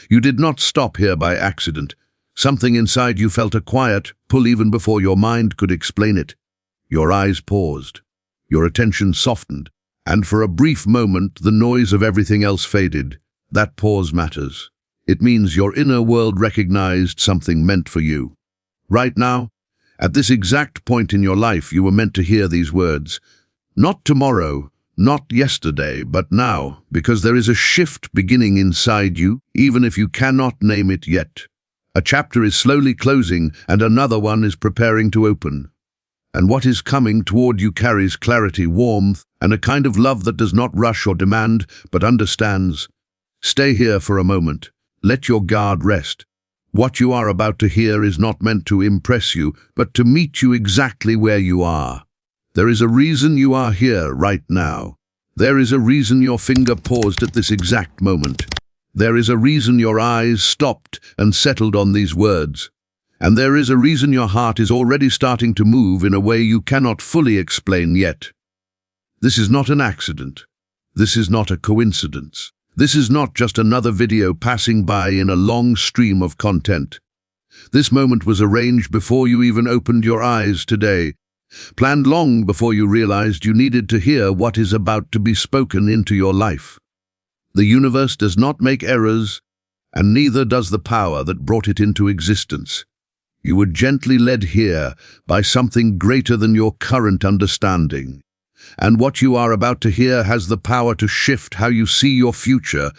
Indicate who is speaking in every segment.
Speaker 1: You did not stop here by accident. Something inside you felt a quiet pull even before your mind could explain it. Your eyes paused. Your attention softened. And for a brief moment, the noise of everything else faded. That pause matters. It means your inner world recognized something meant for you. Right now, at this exact point in your life, you were meant to hear these words. Not tomorrow, not yesterday, but now, because there is a shift beginning inside you, even if you cannot name it yet. A chapter is slowly closing, and another one is preparing to open. And what is coming toward you carries clarity, warmth, and a kind of love that does not rush or demand, but understands. Stay here for a moment. Let your guard rest. What you are about to hear is not meant to impress you, but to meet you exactly where you are. There is a reason you are here right now. There is a reason your finger paused at this exact moment. There is a reason your eyes stopped and settled on these words. And there is a reason your heart is already starting to move in a way you cannot fully explain yet. This is not an accident. This is not a coincidence. This is not just another video passing by in a long stream of content. This moment was arranged before you even opened your eyes today, planned long before you realized you needed to hear what is about to be spoken into your life. The universe does not make errors, and neither does the power that brought it into existence. You were gently led here by something greater than your current understanding. And what you are about to hear has the power to shift how you see your future,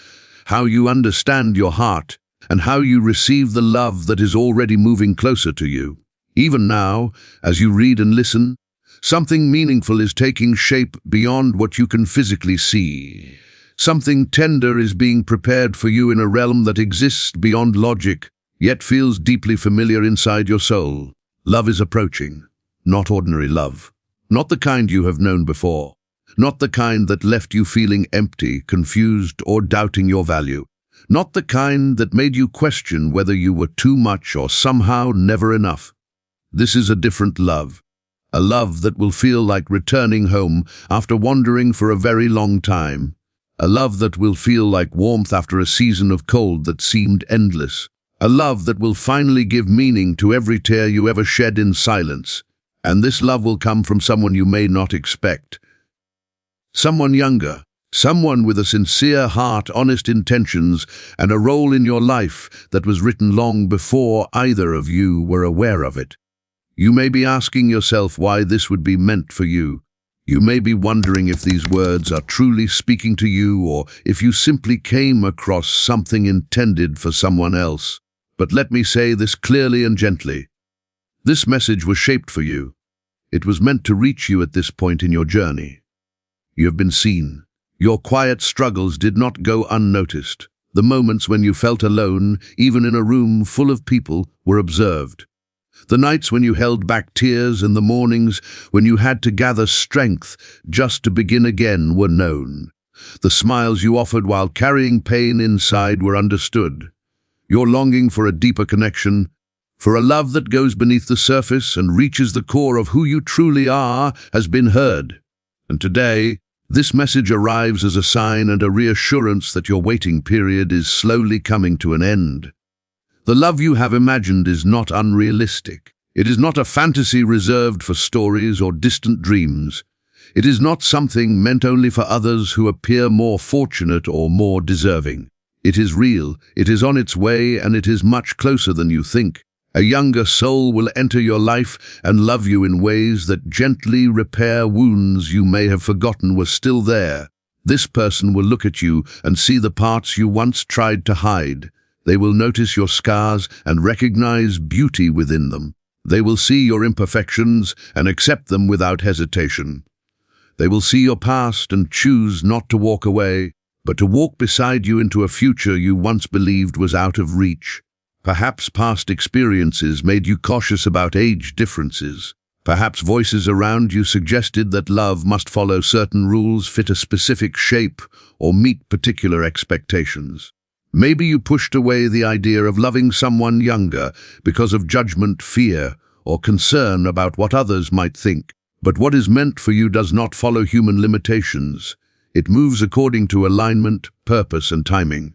Speaker 1: how you understand your heart, and how you receive the love that is already moving closer to you. Even now, as you read and listen, something meaningful is taking shape beyond what you can physically see. Something tender is being prepared for you in a realm that exists beyond logic, yet feels deeply familiar inside your soul. Love is approaching, not ordinary love. Not the kind you have known before. Not the kind that left you feeling empty, confused, or doubting your value. Not the kind that made you question whether you were too much or somehow never enough. This is a different love. A love that will feel like returning home after wandering for a very long time. A love that will feel like warmth after a season of cold that seemed endless. A love that will finally give meaning to every tear you ever shed in silence. And this love will come from someone you may not expect. Someone younger, someone with a sincere heart, honest intentions, and a role in your life that was written long before either of you were aware of it. You may be asking yourself why this would be meant for you. You may be wondering if these words are truly speaking to you or if you simply came across something intended for someone else. But let me say this clearly and gently. This message was shaped for you. It was meant to reach you at this point in your journey. You have been seen. Your quiet struggles did not go unnoticed. The moments when you felt alone, even in a room full of people, were observed. The nights when you held back tears and the mornings when you had to gather strength just to begin again were known. The smiles you offered while carrying pain inside were understood. Your longing for a deeper connection, for a love that goes beneath the surface and reaches the core of who you truly are, has been heard. And today, this message arrives as a sign and a reassurance that your waiting period is slowly coming to an end. The love you have imagined is not unrealistic. It is not a fantasy reserved for stories or distant dreams. It is not something meant only for others who appear more fortunate or more deserving. It is real, it is on its way, and it is much closer than you think. A younger soul will enter your life and love you in ways that gently repair wounds you may have forgotten were still there. This person will look at you and see the parts you once tried to hide. They will notice your scars and recognize beauty within them. They will see your imperfections and accept them without hesitation. They will see your past and choose not to walk away, but to walk beside you into a future you once believed was out of reach. Perhaps past experiences made you cautious about age differences. Perhaps voices around you suggested that love must follow certain rules, fit a specific shape, or meet particular expectations. Maybe you pushed away the idea of loving someone younger because of judgment, fear, or concern about what others might think. But what is meant for you does not follow human limitations. It moves according to alignment, purpose, and timing.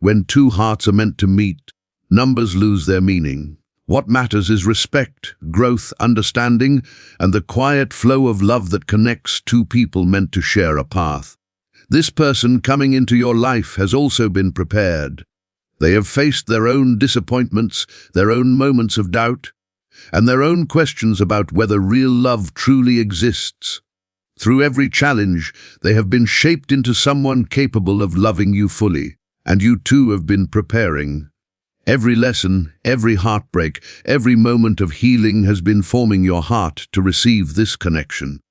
Speaker 1: When two hearts are meant to meet, numbers lose their meaning. What matters is respect, growth, understanding, and the quiet flow of love that connects two people meant to share a path. This person coming into your life has also been prepared. They have faced their own disappointments, their own moments of doubt, and their own questions about whether real love truly exists. Through every challenge, they have been shaped into someone capable of loving you fully, and you too have been preparing. Every lesson, every heartbreak, every moment of healing has been forming your heart to receive this connection.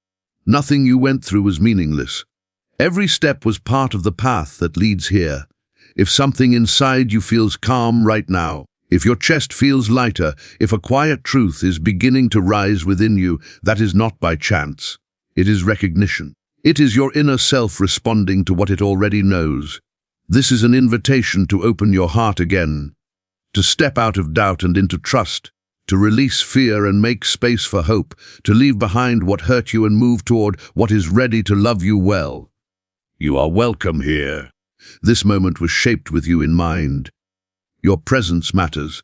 Speaker 1: Nothing you went through was meaningless. Every step was part of the path that leads here. If something inside you feels calm right now, if your chest feels lighter, if a quiet truth is beginning to rise within you, that is not by chance. It is recognition. It is your inner self responding to what it already knows. This is an invitation to open your heart again, to step out of doubt and into trust, to release fear and make space for hope, to leave behind what hurt you and move toward what is ready to love you well. You are welcome here. This moment was shaped with you in mind. Your presence matters,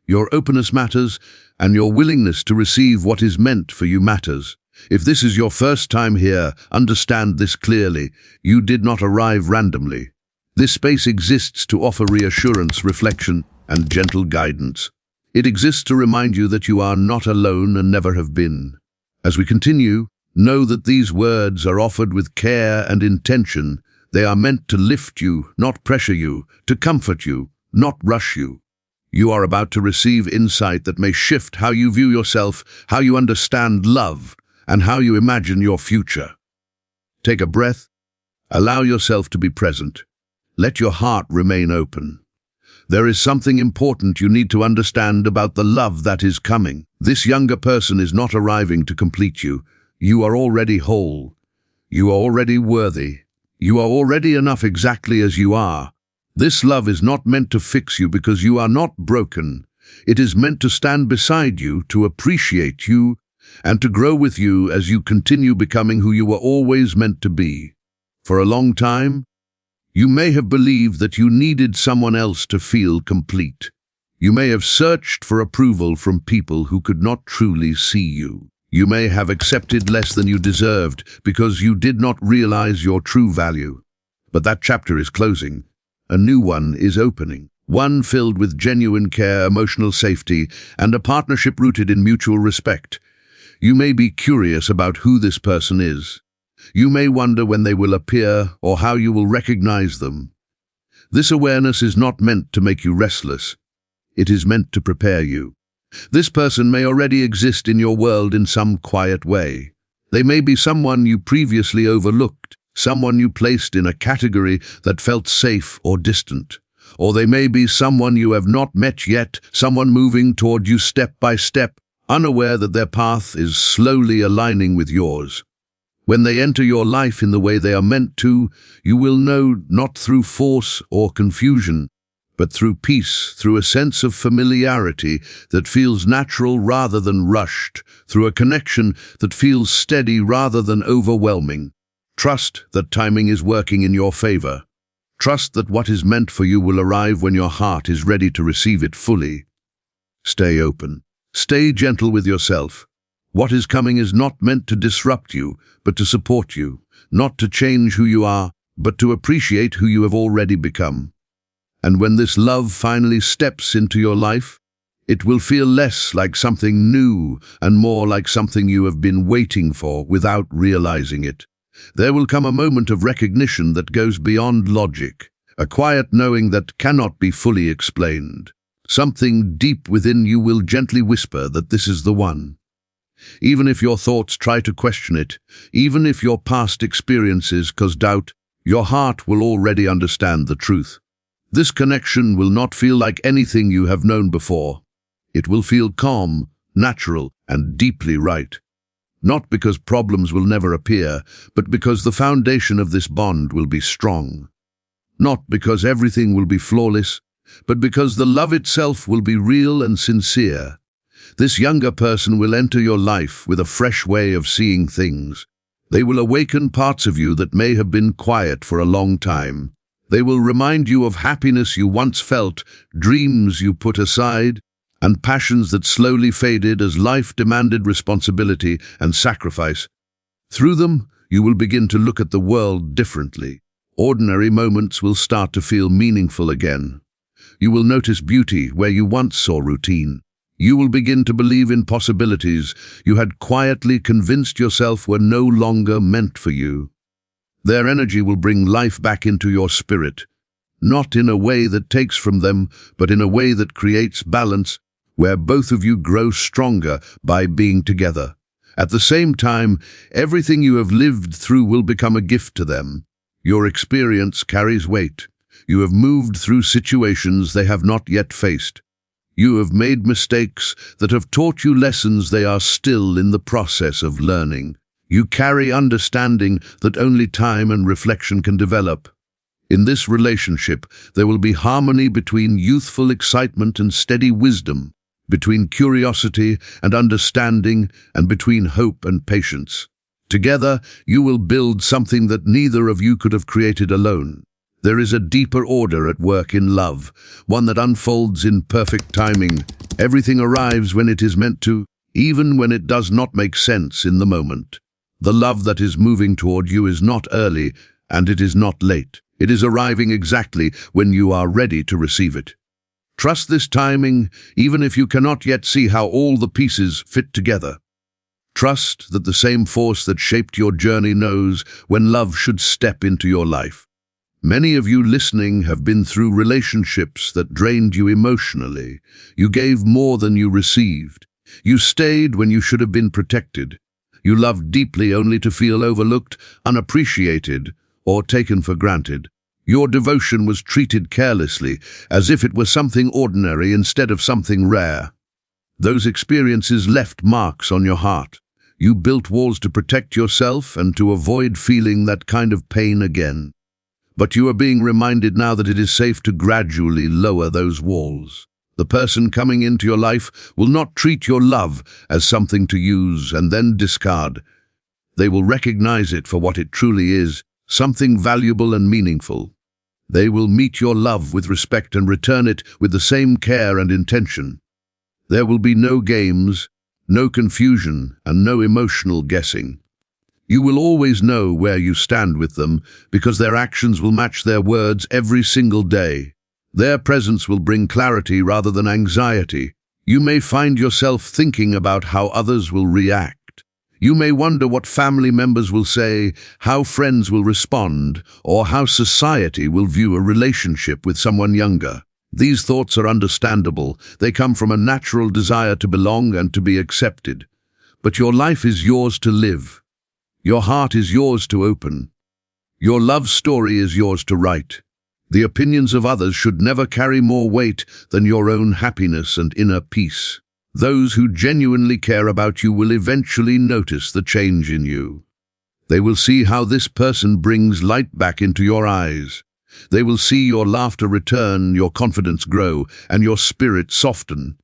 Speaker 1: your openness matters, and your willingness to receive what is meant for you matters. If this is your first time here, understand this clearly. You did not arrive randomly. This space exists to offer reassurance, reflection, and gentle guidance. It exists to remind you that you are not alone and never have been. As we continue, know that these words are offered with care and intention. They are meant to lift you, not pressure you, to comfort you, not rush you. You are about to receive insight that may shift how you view yourself, how you understand love, and how you imagine your future. Take a breath. Allow yourself to be present. Let your heart remain open. There is something important you need to understand about the love that is coming. This younger person is not arriving to complete you. You are already whole. You are already worthy. You are already enough exactly as you are. This love is not meant to fix you because you are not broken. It is meant to stand beside you, to appreciate you, and to grow with you as you continue becoming who you were always meant to be. For a long time, you may have believed that you needed someone else to feel complete. You may have searched for approval from people who could not truly see you. You may have accepted less than you deserved because you did not realize your true value. But that chapter is closing. A new one is opening. One filled with genuine care, emotional safety, and a partnership rooted in mutual respect. You may be curious about who this person is. You may wonder when they will appear or how you will recognize them. This awareness is not meant to make you restless. It is meant to prepare you. This person may already exist in your world in some quiet way. They may be someone you previously overlooked, someone you placed in a category that felt safe or distant. Or they may be someone you have not met yet, someone moving toward you step by step, unaware that their path is slowly aligning with yours. When they enter your life in the way they are meant to, you will know not through force or confusion, but through peace, through a sense of familiarity that feels natural rather than rushed, through a connection that feels steady rather than overwhelming. Trust that timing is working in your favor. Trust that what is meant for you will arrive when your heart is ready to receive it fully. Stay open. Stay gentle with yourself. What is coming is not meant to disrupt you, but to support you, not to change who you are, but to appreciate who you have already become. And when this love finally steps into your life, it will feel less like something new and more like something you have been waiting for without realizing it. There will come a moment of recognition that goes beyond logic, a quiet knowing that cannot be fully explained. Something deep within you will gently whisper that this is the one. Even if your thoughts try to question it, even if your past experiences cause doubt, your heart will already understand the truth. This connection will not feel like anything you have known before. It will feel calm, natural, and deeply right. Not because problems will never appear, but because the foundation of this bond will be strong. Not because everything will be flawless, but because the love itself will be real and sincere. This younger person will enter your life with a fresh way of seeing things. They will awaken parts of you that may have been quiet for a long time. They will remind you of happiness you once felt, dreams you put aside, and passions that slowly faded as life demanded responsibility and sacrifice. Through them, you will begin to look at the world differently. Ordinary moments will start to feel meaningful again. You will notice beauty where you once saw routine. You will begin to believe in possibilities you had quietly convinced yourself were no longer meant for you. Their energy will bring life back into your spirit, not in a way that takes from them, but in a way that creates balance, where both of you grow stronger by being together. At the same time, everything you have lived through will become a gift to them. Your experience carries weight. You have moved through situations they have not yet faced. You have made mistakes that have taught you lessons they are still in the process of learning. You carry understanding that only time and reflection can develop. In this relationship, there will be harmony between youthful excitement and steady wisdom, between curiosity and understanding, and between hope and patience. Together, you will build something that neither of you could have created alone. There is a deeper order at work in love, one that unfolds in perfect timing. Everything arrives when it is meant to, even when it does not make sense in the moment. The love that is moving toward you is not early, and it is not late. It is arriving exactly when you are ready to receive it. Trust this timing, even if you cannot yet see how all the pieces fit together. Trust that the same force that shaped your journey knows when love should step into your life. Many of you listening have been through relationships that drained you emotionally. You gave more than you received. You stayed when you should have been protected. You loved deeply only to feel overlooked, unappreciated, or taken for granted. Your devotion was treated carelessly, as if it were something ordinary instead of something rare. Those experiences left marks on your heart. You built walls to protect yourself and to avoid feeling that kind of pain again. But you are being reminded now that it is safe to gradually lower those walls. The person coming into your life will not treat your love as something to use and then discard. They will recognize it for what it truly is, something valuable and meaningful. They will meet your love with respect and return it with the same care and intention. There will be no games, no confusion, and no emotional guessing. You will always know where you stand with them because their actions will match their words every single day. Their presence will bring clarity rather than anxiety. You may find yourself thinking about how others will react. You may wonder what family members will say, how friends will respond, or how society will view a relationship with someone younger. These thoughts are understandable. They come from a natural desire to belong and to be accepted. But your life is yours to live. Your heart is yours to open. Your love story is yours to write. The opinions of others should never carry more weight than your own happiness and inner peace. Those who genuinely care about you will eventually notice the change in you. They will see how this person brings light back into your eyes. They will see your laughter return, your confidence grow, and your spirit soften.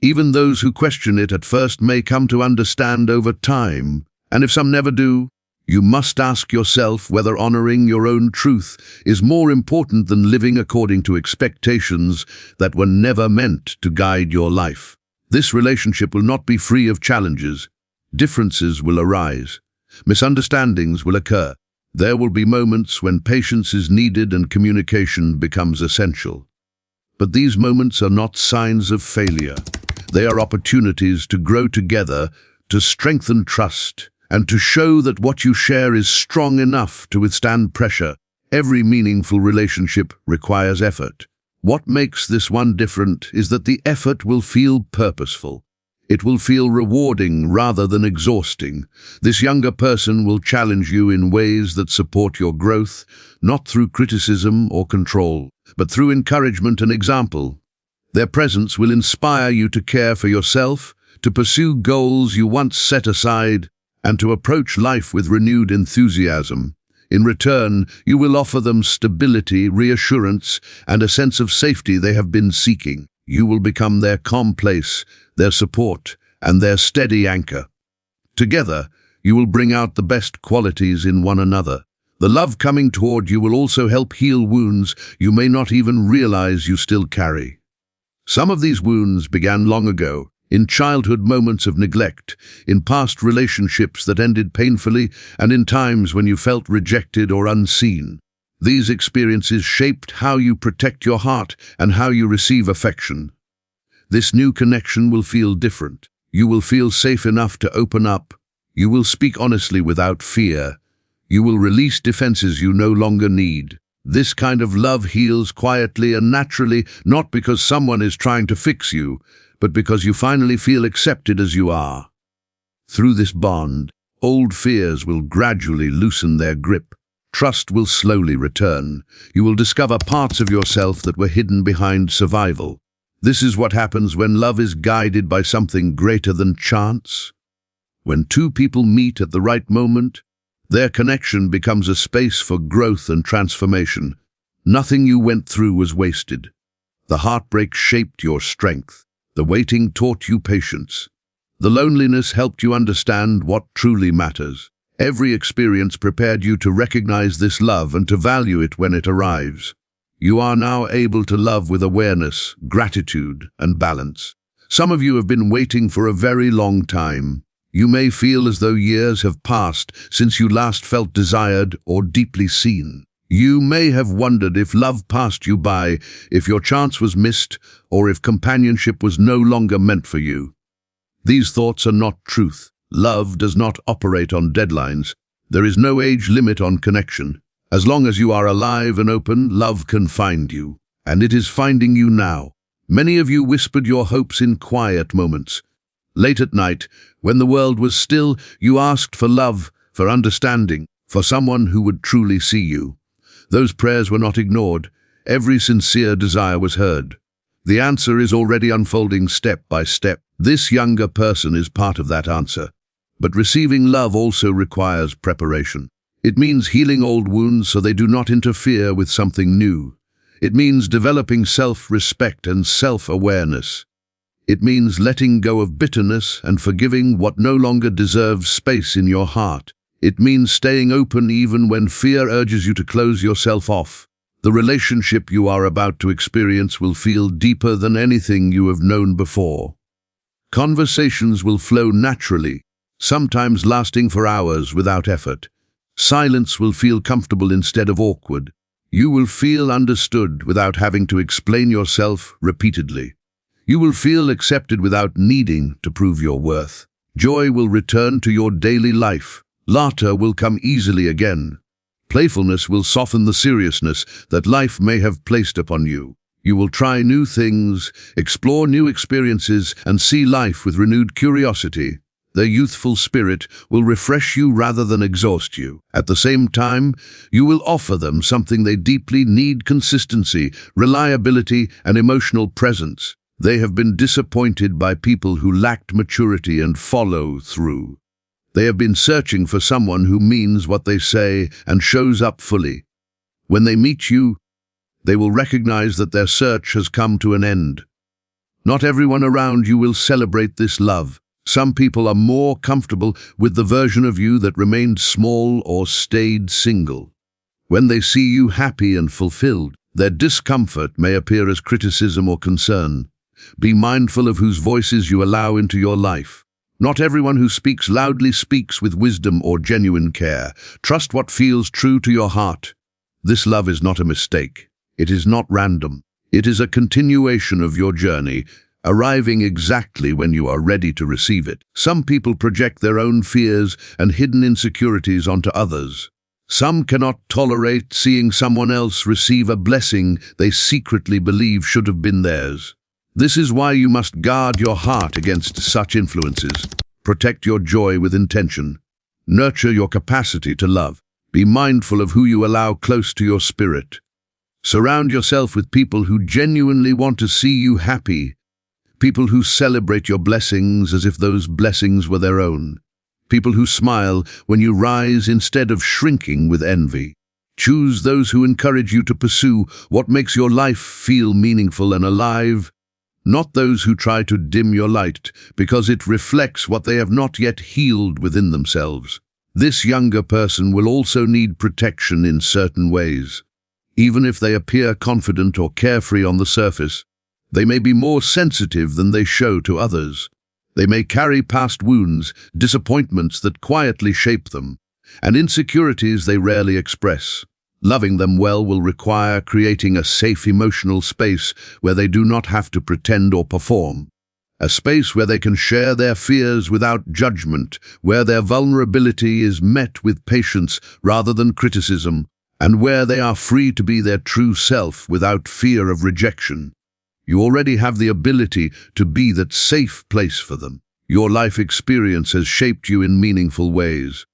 Speaker 1: Even those who question it at first may come to understand over time. And if some never do, you must ask yourself whether honoring your own truth is more important than living according to expectations that were never meant to guide your life. This relationship will not be free of challenges. Differences will arise. Misunderstandings will occur. There will be moments when patience is needed and communication becomes essential. But these moments are not signs of failure. They are opportunities to grow together, to strengthen trust, and to show that what you share is strong enough to withstand pressure. Every meaningful relationship requires effort. What makes this one different is that the effort will feel purposeful. It will feel rewarding rather than exhausting. This younger person will challenge you in ways that support your growth, not through criticism or control, but through encouragement and example. Their presence will inspire you to care for yourself, to pursue goals you once set aside, and to approach life with renewed enthusiasm. In return, you will offer them stability, reassurance, and a sense of safety they have been seeking. You will become their calm place, their support, and their steady anchor. Together, you will bring out the best qualities in one another, The love coming toward you will also help heal wounds you may not even realize you still carry. Some of these wounds began long ago, in childhood moments of neglect, in past relationships that ended painfully, and in times when you felt rejected or unseen. These experiences shaped how you protect your heart and how you receive affection. This new connection will feel different. You will feel safe enough to open up. You will speak honestly without fear. You will release defenses you no longer need. This kind of love heals quietly and naturally, not because someone is trying to fix you, but because you finally feel accepted as you are. Through this bond, old fears will gradually loosen their grip. Trust will slowly return. You will discover parts of yourself that were hidden behind survival. This is what happens when love is guided by something greater than chance. When two people meet at the right moment, their connection becomes a space for growth and transformation. Nothing you went through was wasted. The heartbreak shaped your strength. The waiting taught you patience. The loneliness helped you understand what truly matters. Every experience prepared you to recognize this love and to value it when it arrives. You are now able to love with awareness, gratitude, and balance. Some of you have been waiting for a very long time. You may feel as though years have passed since you last felt desired or deeply seen. You may have wondered if love passed you by, if your chance was missed, or if companionship was no longer meant for you. These thoughts are not truth. Love does not operate on deadlines. There is no age limit on connection. As long as you are alive and open, love can find you. And it is finding you now. Many of you whispered your hopes in quiet moments. Late at night, when the world was still, you asked for love, for understanding, for someone who would truly see you. Those prayers were not ignored. Every sincere desire was heard. The answer is already unfolding step by step. This younger person is part of that answer. But receiving love also requires preparation. It means healing old wounds so they do not interfere with something new. It means developing self-respect and self-awareness. It means letting go of bitterness and forgiving what no longer deserves space in your heart. It means staying open even when fear urges you to close yourself off. The relationship you are about to experience will feel deeper than anything you have known before. Conversations will flow naturally, sometimes lasting for hours without effort. Silence will feel comfortable instead of awkward. You will feel understood without having to explain yourself repeatedly. You will feel accepted without needing to prove your worth. Joy will return to your daily life. Laughter will come easily again. Playfulness will soften the seriousness that life may have placed upon you. You will try new things, explore new experiences, and see life with renewed curiosity. Their youthful spirit will refresh you rather than exhaust you. At the same time, you will offer them something they deeply need: consistency, reliability, and emotional presence. They have been disappointed by people who lacked maturity and follow through. They have been searching for someone who means what they say and shows up fully. When they meet you, they will recognize that their search has come to an end. Not everyone around you will celebrate this love. Some people are more comfortable with the version of you that remained small or stayed single. When they see you happy and fulfilled, their discomfort may appear as criticism or concern. Be mindful of whose voices you allow into your life. Not everyone who speaks loudly speaks with wisdom or genuine care. Trust what feels true to your heart. This love is not a mistake. It is not random. It is a continuation of your journey, arriving exactly when you are ready to receive it. Some people project their own fears and hidden insecurities onto others. Some cannot tolerate seeing someone else receive a blessing they secretly believe should have been theirs. This is why you must guard your heart against such influences. Protect your joy with intention. Nurture your capacity to love. Be mindful of who you allow close to your spirit. Surround yourself with people who genuinely want to see you happy. People who celebrate your blessings as if those blessings were their own. People who smile when you rise instead of shrinking with envy. Choose those who encourage you to pursue what makes your life feel meaningful and alive. Not those who try to dim your light because it reflects what they have not yet healed within themselves. This younger person will also need protection in certain ways. Even if they appear confident or carefree on the surface, they may be more sensitive than they show to others. They may carry past wounds, disappointments that quietly shape them, and insecurities they rarely express. Loving them well will require creating a safe emotional space where they do not have to pretend or perform. A space where they can share their fears without judgment, where their vulnerability is met with patience rather than criticism, and where they are free to be their true self without fear of rejection. You already have the ability to be that safe place for them. Your life experience has shaped you in meaningful ways.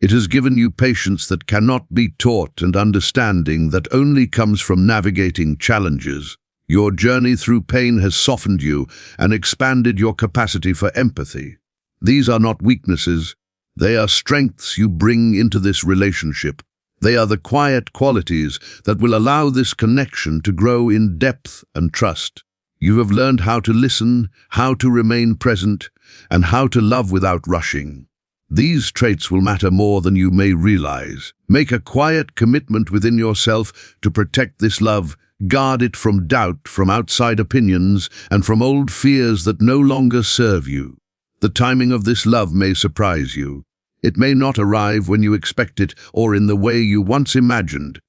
Speaker 1: It has given you patience that cannot be taught and understanding that only comes from navigating challenges. Your journey through pain has softened you and expanded your capacity for empathy. These are not weaknesses. They are strengths you bring into this relationship. They are the quiet qualities that will allow this connection to grow in depth and trust. You have learned how to listen, how to remain present, and how to love without rushing. These traits will matter more than you may realize. Make a quiet commitment within yourself to protect this love. Guard it from doubt, from outside opinions, and from old fears that no longer serve you. The timing of this love may surprise you. It may not arrive when you expect it or in the way you once imagined.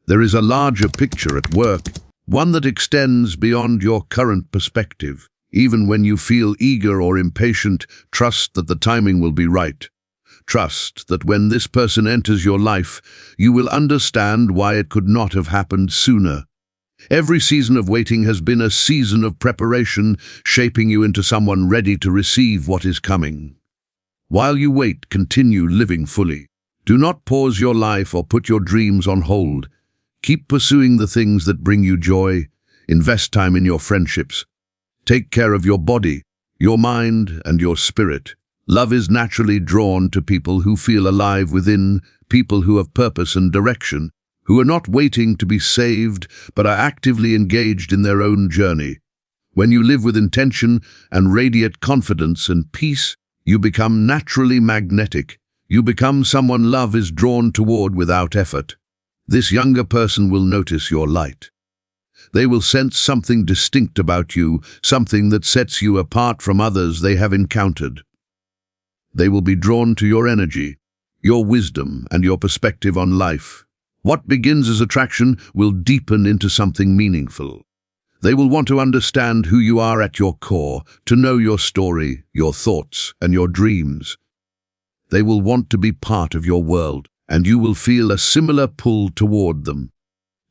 Speaker 1: There is a larger picture at work, one that extends beyond your current perspective. Even when you feel eager or impatient, trust that the timing will be right. Trust that when this person enters your life, you will understand why it could not have happened sooner. Every season of waiting has been a season of preparation, shaping you into someone ready to receive what is coming. While you wait, continue living fully. Do not pause your life or put your dreams on hold. Keep pursuing the things that bring you joy. Invest time in your friendships. Take care of your body, your mind, and your spirit. Love is naturally drawn to people who feel alive within, people who have purpose and direction, who are not waiting to be saved, but are actively engaged in their own journey. When you live with intention and radiate confidence and peace, you become naturally magnetic. You become someone love is drawn toward without effort. This younger person will notice your light. They will sense something distinct about you, something that sets you apart from others they have encountered. They will be drawn to your energy, your wisdom, and your perspective on life. What begins as attraction will deepen into something meaningful. They will want to understand who you are at your core, to know your story, your thoughts, and your dreams. They will want to be part of your world, and you will feel a similar pull toward them.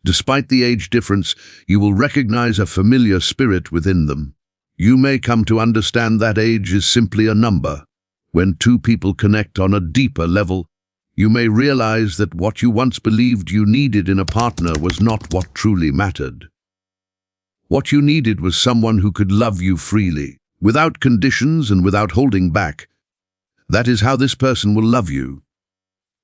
Speaker 1: Despite the age difference, you will recognize a familiar spirit within them. You may come to understand that age is simply a number. When two people connect on a deeper level, you may realize that what you once believed you needed in a partner was not what truly mattered. What you needed was someone who could love you freely, without conditions and without holding back. That is how this person will love you.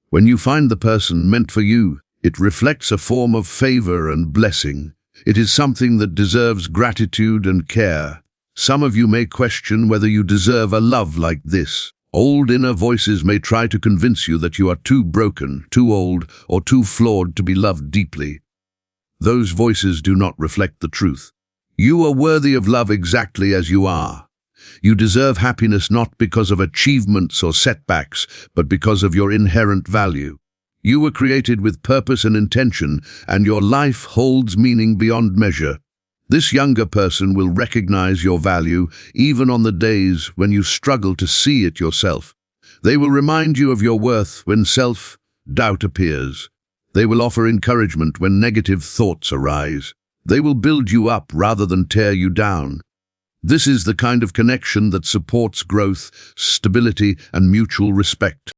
Speaker 1: When you find the person meant for you, it reflects a form of favor and blessing. It is something that deserves gratitude and care. Some of you may question whether you deserve a love like this. Old inner voices may try to convince you that you are too broken, too old, or too flawed to be loved deeply. Those voices do not reflect the truth. You are worthy of love exactly as you are. You deserve happiness not because of achievements or setbacks, but because of your inherent value. You were created with purpose and intention, and your life holds meaning beyond measure. This younger person will recognize your value even on the days when you struggle to see it yourself. They will remind you of your worth when self-doubt appears. They will offer encouragement when negative thoughts arise. They will build you up rather than tear you down. This is the kind of connection that supports growth, stability, and mutual respect.